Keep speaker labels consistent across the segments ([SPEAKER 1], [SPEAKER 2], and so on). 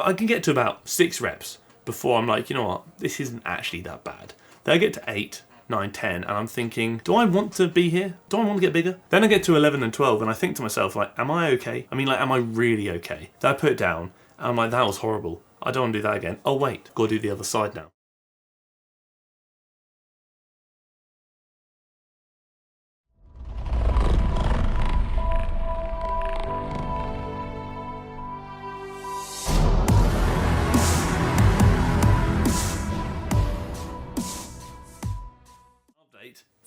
[SPEAKER 1] I can get to about 6 reps before I'm like, you know what, this isn't actually that bad. Then I get to 8, 9, 10, and I'm thinking, do I want to be here? Do I want to get bigger? Then I get to 11 and 12, and I think to myself, like, am I okay? I mean, like, am I really okay? Then I put it down, and I'm like, that was horrible. I don't want to do that again. Oh wait, gotta do the other side now.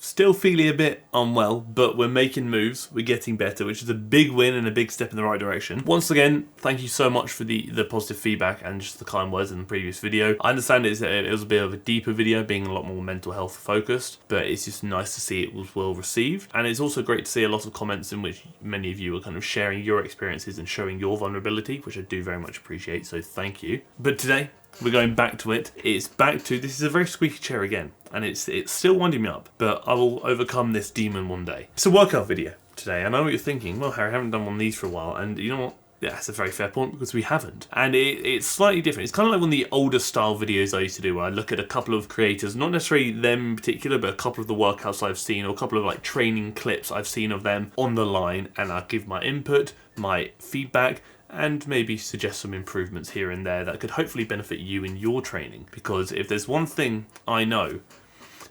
[SPEAKER 1] Still feeling a bit unwell, but we're making moves, we're getting better, which is a big win and a big step in the right direction. Once again, thank you so much for the positive feedback and just the kind words in the previous video. I understand it was a bit of a deeper video, being a lot more mental health focused, but it's just nice to see it was well received. And it's also great to see a lot of comments in which many of you are kind of sharing your experiences and showing your vulnerability, which I do very much appreciate, so thank you. But today, we're going back to it. It's back to, this is a very squeaky chair again, and it's still winding me up, but I will overcome this demon one day. It's a workout video today. I know what you're thinking, well, Harry, I haven't done one of these for a while, and you know what? Yeah, that's a very fair point, because we haven't. And it's slightly different. It's kind of like one of the older style videos I used to do, where I look at a couple of creators, not necessarily them in particular, but a couple of the workouts I've seen, or a couple of like training clips I've seen of them on the line, and I give my input, my feedback, and maybe suggest some improvements here and there that could hopefully benefit you in your training. Because if there's one thing I know,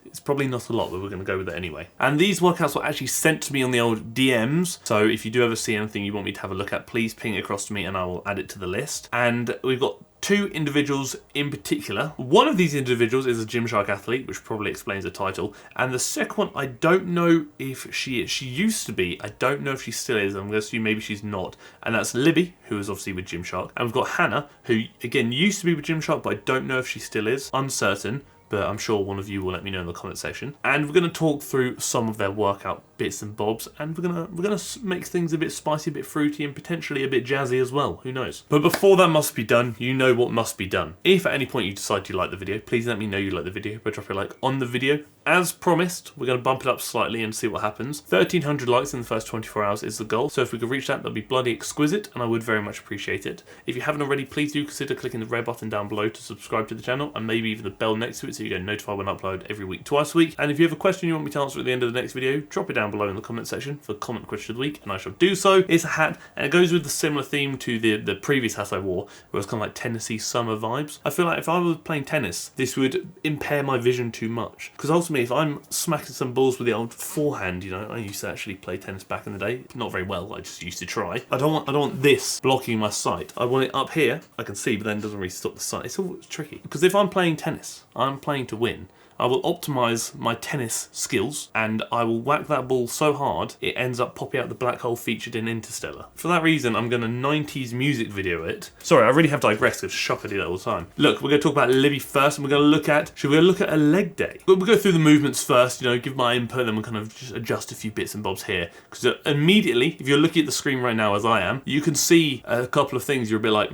[SPEAKER 1] it's probably not a lot, but we're going to go with it anyway. And these workouts were actually sent to me on the old DMs, so if you do ever see anything you want me to have a look at, please ping it across to me and I will add it to the list. And we've got 2 individuals in particular. One of these individuals is a Gymshark athlete, which probably explains the title. And the second one, I don't know if she is. She used to be. I don't know if she still is. I'm going to assume maybe she's not. And that's Libby, who is obviously with Gymshark. And we've got Hanna, who again used to be with Gymshark, but I don't know if she still is. Uncertain, but I'm sure one of you will let me know in the comment section. And we're going to talk through some of their workout bits and bobs, and we're gonna make things a bit spicy, a bit fruity, and potentially a bit jazzy as well. Who knows? But before that must be done, you know what must be done. If at any point you decide you like the video, please let me know you like the video by dropping a like on the video. As promised, we're going to bump it up slightly and see what happens. 1,300 likes in the first 24 hours is the goal, so if we could reach that, that'd be bloody exquisite, and I would very much appreciate it. If you haven't already, please do consider clicking the red button down below to subscribe to the channel, and maybe even the bell next to it so you get notified when I upload every week, twice a week. And if you have a question you want me to answer at the end of the next video, drop it down below in the comment section for comment question of the week, and I shall do so. It's a hat, and it goes with the similar theme to the previous hat I wore, where it's kind of like Tennessee summer vibes. I feel like if I was playing tennis, this would impair my vision too much, because ultimately if I'm smacking some balls with the old forehand, you know, I used to actually play tennis back in the day, not very well, I just used to try. I don't want this blocking my sight. I want it up here, I can see, but then it doesn't really stop the sight. It's all tricky, because if I'm playing tennis, I'm playing to win. I will optimise my tennis skills, and I will whack that ball so hard it ends up popping out the black hole featured in Interstellar. For that reason, I'm going to 90s music video it. Sorry, I really have digressed, because shock I do that all the time. Look, we're going to talk about Libby first, and we're going to look at, should we look at a leg day? We'll go through the movements first, you know, give my input, then we'll kind of just adjust a few bits and bobs here. Because immediately, if you're looking at the screen right now as I am, you can see a couple of things you're a bit like,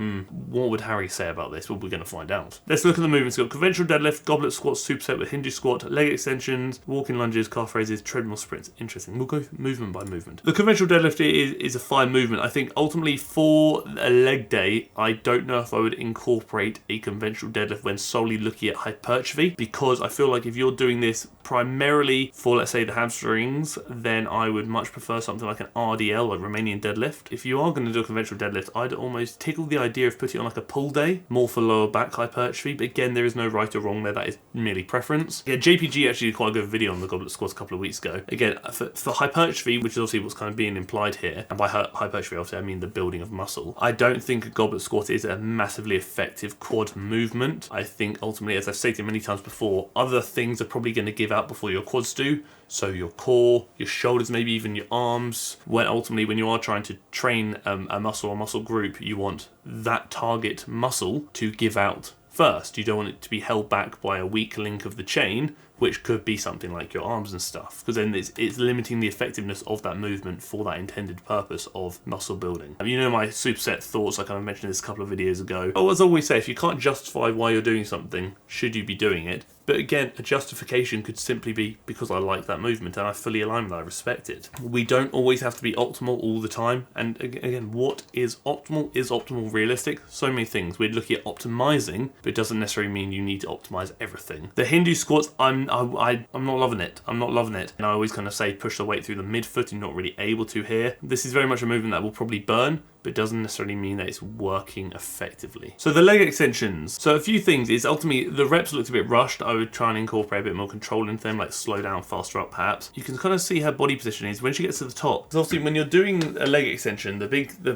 [SPEAKER 1] what would Harry say about this? Well, we're going to find out. Let's look at the movements. We've got conventional deadlift, goblet squat, superset with hinge squat, leg extensions, walking lunges, calf raises, treadmill sprints. Interesting. We'll go movement by movement. The conventional deadlift is a fine movement. I think ultimately for a leg day, I don't know if I would incorporate a conventional deadlift when solely looking at hypertrophy, because I feel like if you're doing this primarily for, let's say, the hamstrings, then I would much prefer something like an RDL, like Romanian deadlift. If you are going to do a conventional deadlift, I'd almost tickle the idea of putting it on like a pull day, more for lower back hypertrophy, but again, there is no right or wrong there, that is merely preference. Yeah, JPG actually did quite a good video on the goblet squats a couple of weeks ago. Again, for hypertrophy, which is obviously what's kind of being implied here, and by hypertrophy, obviously, I mean the building of muscle, I don't think a goblet squat is a massively effective quad movement. I think ultimately, as I've stated many times before, other things are probably going to give out before your quads do. So your core, your shoulders, maybe even your arms. When ultimately, when you are trying to train a muscle or muscle group, you want that target muscle to give out first. You don't want it to be held back by a weak link of the chain, which could be something like your arms and stuff, because then it's limiting the effectiveness of that movement for that intended purpose of muscle building. You know my superset thoughts, I kind of mentioned this a couple of videos ago. Oh, as I always say, if you can't justify why you're doing something, should you be doing it? But again, a justification could simply be because I like that movement and I fully align with it, I respect it. We don't always have to be optimal all the time. And again, what is optimal? Is optimal realistic? So many things. We're looking at optimizing, but it doesn't necessarily mean you need to optimize everything. The Hindu squats, I'm not loving it. I'm not loving it. And I always kind of say push the weight through the midfoot. You're not really able to here. This is very much a movement that will probably burn, but it doesn't necessarily mean that it's working effectively. So the leg extensions. So a few things is ultimately the reps looked a bit rushed. I would try and incorporate a bit more control into them, like slow down, faster up perhaps. You can kind of see her body position is when she gets to the top. Because obviously when you're doing a leg extension, the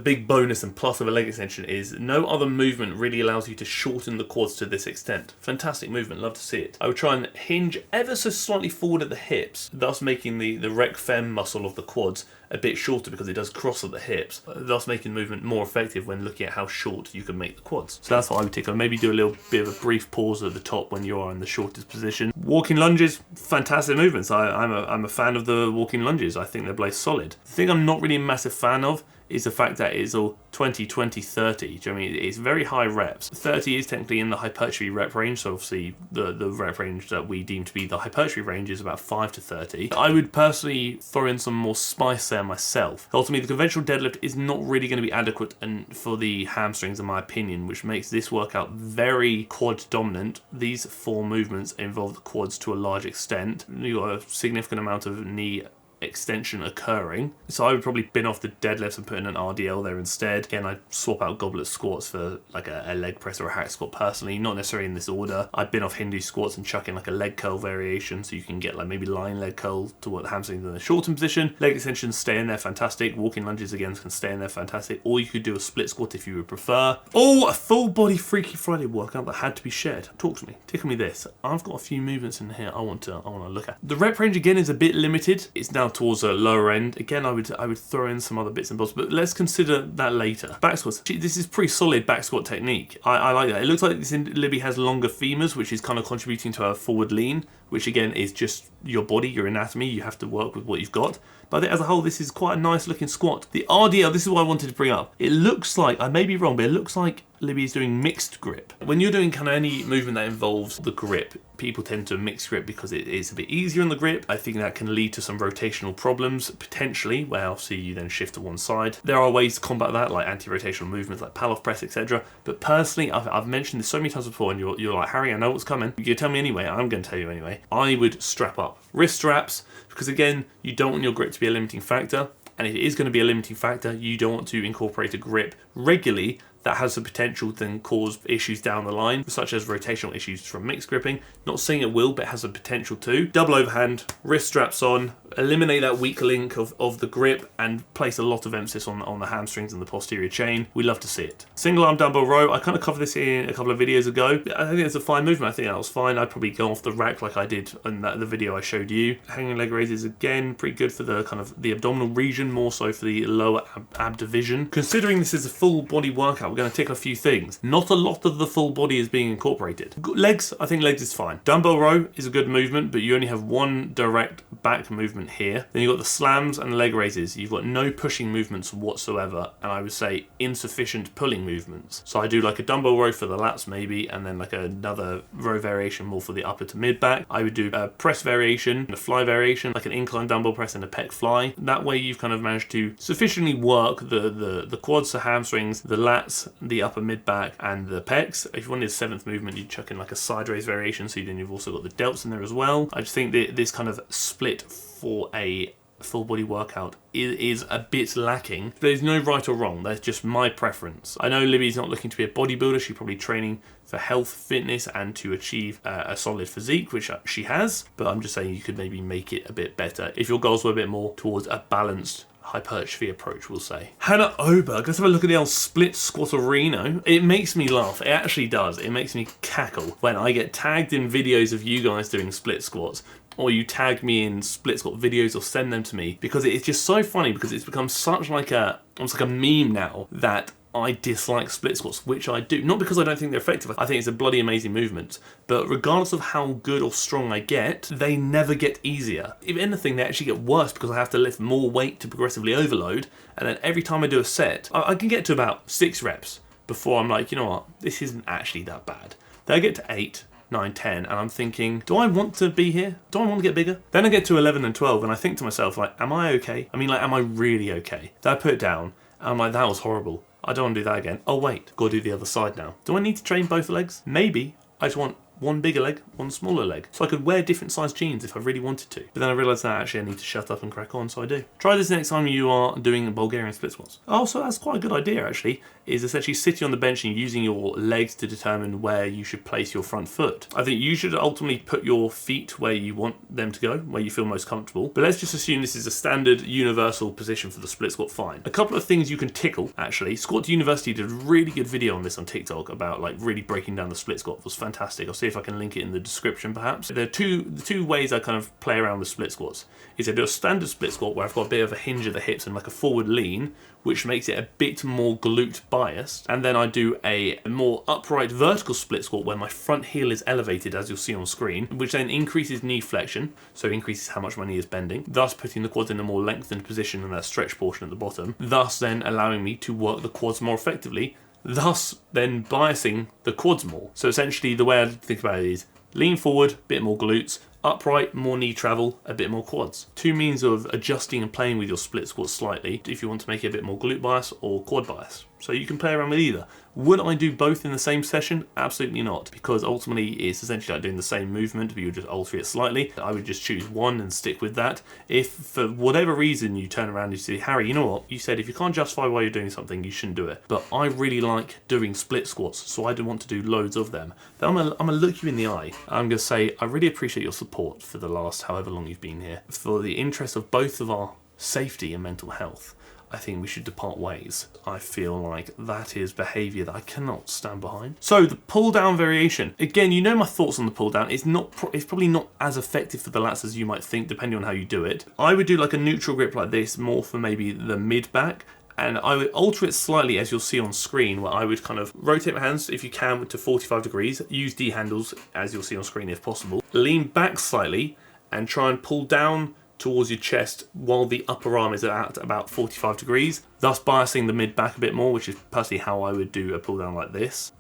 [SPEAKER 1] big bonus and plus of a leg extension is no other movement really allows you to shorten the quads to this extent. Fantastic movement, love to see it. I would try and hinge ever so slightly forward at the hips, thus making the rec fem muscle of the quads a bit shorter because it does cross at the hips, thus making the movement more effective when looking at how short you can make the quads. So that's what I would tickle. Maybe do a little bit of a brief pause at the top when you are in the shortest position. Walking lunges, fantastic movements. I'm a fan of the walking lunges. I think they're both solid. The thing I'm not really a massive fan of is the fact that it's all 20, 20, 30. Do you know what I mean? It's very high reps. 30 is technically in the hypertrophy rep range, so obviously the rep range that we deem to be the hypertrophy range is about 5 to 30. I would personally throw in some more spice there myself. Ultimately, the conventional deadlift is not really going to be adequate for the hamstrings in my opinion, which makes this workout very quad dominant. These 4 movements involve the quads to a large extent. You've got a significant amount of knee extension occurring. So I would probably bin off the deadlifts and put in an RDL there instead. Again, I'd swap out goblet squats for like a leg press or a hack squat personally, not necessarily in this order. I'd bin off Hindu squats and chuck in like a leg curl variation so you can get like maybe lying leg curl to what the hamstrings in the shortened position. Leg extensions stay in there, fantastic. Walking lunges again can stay in there, fantastic. Or you could do a split squat if you would prefer. Oh, a full body Freaky Friday workout that had to be shared. Talk to me, tickle me this. I've got a few movements in here I want to look at. The rep range again is a bit limited. It's now towards a lower end. Again, I would throw in some other bits and bobs, but let's consider that later. Back squats. This is pretty solid back squat technique. I like that. It looks like this Libby has longer femurs, which is kind of contributing to her forward lean, which again is just your body, your anatomy. You have to work with what you've got. But as a whole, this is quite a nice looking squat. The RDL, this is what I wanted to bring up. It looks like, I may be wrong, but it looks like Libby is doing mixed grip. When you're doing kind of any movement that involves the grip, people tend to mix grip because it is a bit easier on the grip. I think that can lead to some rotational problems, potentially, where obviously you then shift to one side. There are ways to combat that, like anti-rotational movements, like Palloff press, etc. But personally, I've mentioned this so many times before, and you're like, Harry, I know what's coming. You tell me anyway, I'm going to tell you anyway. I would strap up. Wrist straps, because again, you don't want your grip to be a limiting factor. And if it is going to be a limiting factor, you don't want to incorporate a grip regularly that has the potential to then cause issues down the line, such as rotational issues from mixed gripping. Not saying it will, but it has the potential to. Double overhand, wrist straps on, eliminate that weak link of the grip and place a lot of emphasis on the hamstrings and the posterior chain. We love to see it. Single arm dumbbell row, I kind of covered this in a couple of videos ago. I think it's a fine movement. I think that was fine. I'd probably go off the rack like I did in the video I showed you. Hanging leg raises, again, pretty good for the kind of the abdominal region, more so for the lower ab division. Considering this is a full body workout, we're going to tick a few things. Not a lot of the full body is being incorporated. Legs, I think legs is fine. Dumbbell row is a good movement, but you only have one direct back movement here. Then you've got the slams and the leg raises. You've got no pushing movements whatsoever, and I would say insufficient pulling movements. So I do like a dumbbell row for the lats maybe, and then like another row variation more for the upper to mid back. I would do a press variation, a fly variation, like an incline dumbbell press and a pec fly. That way you've kind of managed to sufficiently work the quads, the hamstrings, the lats, the upper mid back, and the pecs. If you wanted a 7th movement, you'd chuck in like a side raise variation, so then you've also got the delts in there as well. I just think that this kind of split for a full body workout is a bit lacking. There's no right or wrong, that's just my preference. I know Libby's not looking to be a bodybuilder, she's probably training for health, fitness, and to achieve a solid physique, which she has, but I'm just saying you could maybe make it a bit better if your goals were a bit more towards a balanced hypertrophy approach, we'll say. Hanna O, let's have a look at the old split squatterino. It makes me laugh, it actually does. It makes me cackle when I get tagged in videos of you guys doing split squats, or you tag me in split squat videos or send them to me, because it's just so funny, because it's become such like almost like a meme now that I dislike split squats, which I do. Not because I don't think they're effective, I think it's a bloody amazing movement. But regardless of how good or strong I get, they never get easier. If anything, they actually get worse because I have to lift more weight to progressively overload. And then every time I do a set, I can get to about 6 reps before I'm like, you know what, this isn't actually that bad. Then I get to 8, 9, 10, and I'm thinking, do I want to be here? Do I want to get bigger? Then I get to 11 and 12, and I think to myself, like, am I okay? I mean, like, am I really okay? Then I put it down, and I'm like, that was horrible. I don't want to do that again. Oh wait, gotta do the other side now. Do I need to train both legs? Maybe. I just want one bigger leg, one smaller leg. So I could wear different size jeans if I really wanted to. But then I realised that actually I need to shut up and crack on, so I do. Try this next time you are doing Bulgarian split squats. Also, that's quite a good idea actually, is essentially sitting on the bench and using your legs to determine where you should place your front foot. I think you should ultimately put your feet where you want them to go, where you feel most comfortable. But let's just assume this is a standard universal position for the split squat, fine. A couple of things you can tickle actually. Squat to University did a really good video on this on TikTok about like really breaking down the split squat. It was fantastic. I'll see if I can link it in the description perhaps. There are the two ways I kind of play around with split squats. Is I do a standard split squat where I've got a bit of a hinge at the hips and like a forward lean, which makes it a bit more glute biased. And then I do a more upright vertical split squat where my front heel is elevated, as you'll see on screen, which then increases knee flexion, so increases how much my knee is bending, thus putting the quads in a more lengthened position and that stretch portion at the bottom, thus then allowing me to work the quads more effectively, thus then biasing the quads more. So essentially the way I think about it is lean forward, bit more glutes, upright, more knee travel, a bit more quads. Two means of adjusting and playing with your split squats slightly if you want to make it a bit more glute bias or quad bias. So you can play around with either. Would I do both in the same session? Absolutely not, because ultimately it's essentially like doing the same movement, but you just alter it slightly. I would just choose one and stick with that. If for whatever reason you turn around and you say, Harry, you know what? You said if you can't justify why you're doing something, you shouldn't do it. But I really like doing split squats, so I don't want to do loads of them. Then I'm gonna look you in the eye. I'm gonna say, I really appreciate your support for the last however long you've been here. For the interest of both of our safety and mental health, I think we should depart ways. I feel like that is behaviour that I cannot stand behind. So the pull down variation. Again, you know my thoughts on the pull down. It's probably not as effective for the lats as you might think, depending on how you do it. I would do like a neutral grip like this, more for maybe the mid back. And I would alter it slightly, as you'll see on screen, where I would kind of rotate my hands, if you can, to 45 degrees. Use D handles, as you'll see on screen if possible. Lean back slightly and try and pull down towards your chest while the upper arm is at about 45 degrees, thus biasing the mid back a bit more, which is personally how I would do a pull down like this.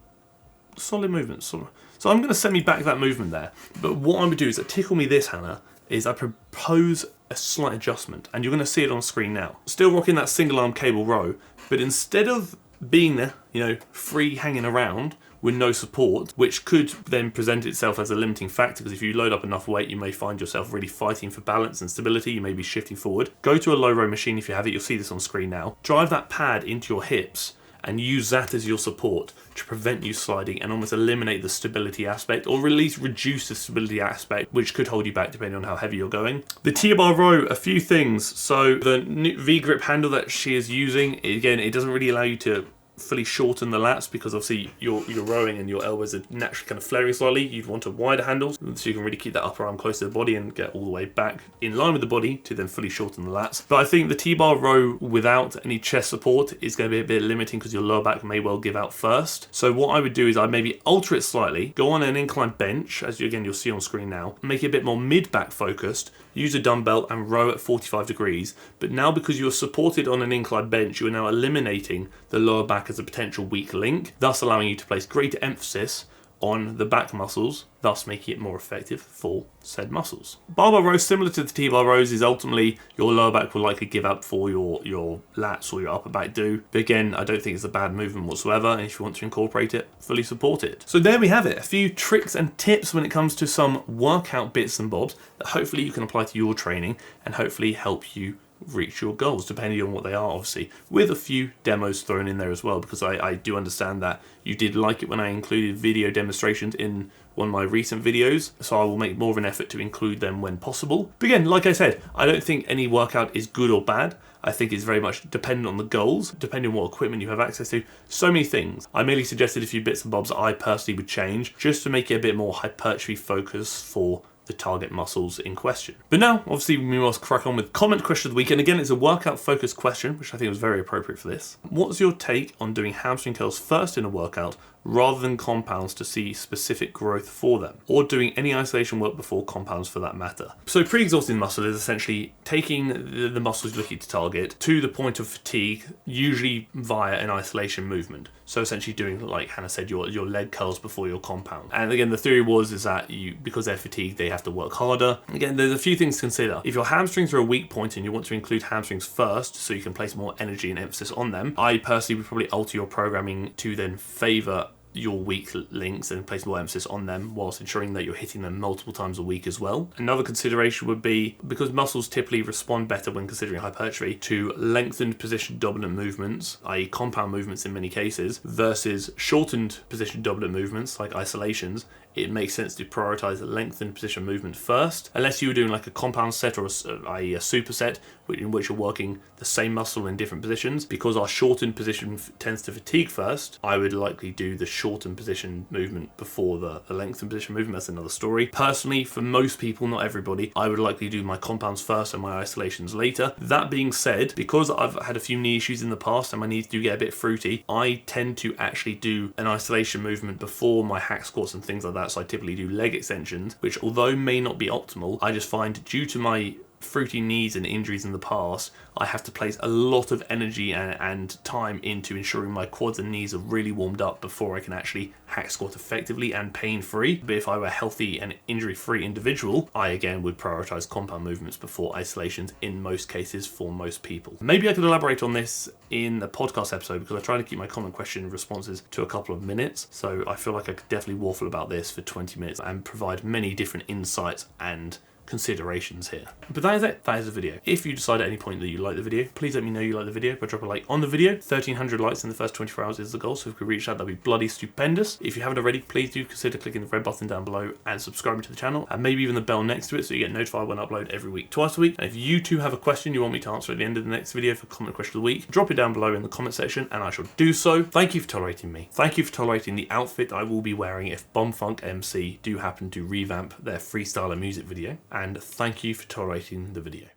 [SPEAKER 1] Solid movement. So I'm going to send me back that movement there. But what I would do is, tickle me this, Hannah, is I propose a slight adjustment, and you're going to see it on screen now. Still rocking that single arm cable row, but instead of being there, you know, free hanging around with no support, which could then present itself as a limiting factor, because if you load up enough weight, you may find yourself really fighting for balance and stability. You may be shifting forward. Go to a low row machine if you have it. You'll see this on screen now. Drive that pad into your hips and use that as your support to prevent you sliding and almost eliminate the stability aspect, or at least reduce the stability aspect, which could hold you back depending on how heavy you're going. The T-bar row, a few things. So the V-grip handle that she is using, again, it doesn't really allow you to fully shorten the lats, because obviously you're rowing and your elbows are naturally kind of flaring slightly. You'd want a wider handle so you can really keep that upper arm close to the body and get all the way back in line with the body to then fully shorten the lats. But I think the T-bar row without any chest support is going to be a bit limiting, because your lower back may well give out first. So what I would do is I'd maybe alter it slightly, go on an incline bench, as you'll see on screen now, make it a bit more mid-back focused, use a dumbbell and row at 45 degrees. But now, because you're supported on an incline bench, you are now eliminating the lower back as a potential weak link, thus allowing you to place greater emphasis on the back muscles, thus making it more effective for said muscles. Barbell rows, similar to the T-bar rows, is ultimately your lower back will likely give up before your lats or your upper back do. But again, I don't think it's a bad movement whatsoever, and if you want to incorporate it, fully support it. So there we have it, a few tricks and tips when it comes to some workout bits and bobs that hopefully you can apply to your training and hopefully help you reach your goals, depending on what they are, obviously, with a few demos thrown in there as well, because I do understand that you did like it when I included video demonstrations in one of my recent videos, so I will make more of an effort to include them when possible. But again, like I said, I don't think any workout is good or bad. I think it's very much dependent on the goals, depending on what equipment you have access to, so many things. I merely suggested a few bits and bobs that I personally would change, just to make it a bit more hypertrophy focused for the target muscles in question. But now, obviously, we must crack on with comment question of the week. And again, it's a workout focused question, which I think was very appropriate for this. What's your take on doing hamstring curls first in a workout rather than compounds to see specific growth for them, or doing any isolation work before compounds for that matter? So pre-exhausting muscle is essentially taking the muscles you're looking to target to the point of fatigue, usually via an isolation movement. So essentially doing, like Hannah said, your leg curls before your compound. And again, the theory is that because they're fatigued, they have to work harder. Again, there's a few things to consider. If your hamstrings are a weak point and you want to include hamstrings first so you can place more energy and emphasis on them, I personally would probably alter your programming to then favor your weak links and place more emphasis on them whilst ensuring that you're hitting them multiple times a week as well. Another consideration would be, because muscles typically respond better when considering hypertrophy to lengthened position dominant movements, i.e. compound movements in many cases, versus shortened position dominant movements like isolations, it makes sense to prioritize the lengthened position movement first, unless you were doing like a compound set or i.e. a superset in which you're working the same muscle in different positions. Because our shortened position tends to fatigue first, I would likely do the shortened position movement before the lengthened position movement. That's another story. Personally, for most people, not everybody, I would likely do my compounds first and my isolations later. That being said, because I've had a few knee issues in the past and my knees do get a bit fruity, I tend to actually do an isolation movement before my hack squats and things like that. So I typically do leg extensions, which although may not be optimal, I just find due to my fruity knees and injuries in the past, I have to place a lot of energy and time into ensuring my quads and knees are really warmed up before I can actually hack squat effectively and pain-free. But if I were a healthy and injury-free individual, I again would prioritize compound movements before isolations in most cases for most people. Maybe I could elaborate on this in a podcast episode because I try to keep my comment question responses to a couple of minutes. So I feel like I could definitely waffle about this for 20 minutes and provide many different insights and considerations here. But that is it. That is the video. If you decide at any point that you like the video, please let me know you like the video by dropping a like on the video. 1,300 likes in the first 24 hours is the goal, so if we could reach that, that'd be bloody stupendous. If you haven't already, please do consider clicking the red button down below and subscribing to the channel, and maybe even the bell next to it so you get notified when I upload every week, twice a week. And if you too have a question you want me to answer at the end of the next video for comment question of the week, drop it down below in the comment section and I shall do so. Thank you for tolerating me. Thank you for tolerating the outfit I will be wearing if Bumfunk MC do happen to revamp their freestyler music video, and thank you for tolerating the video.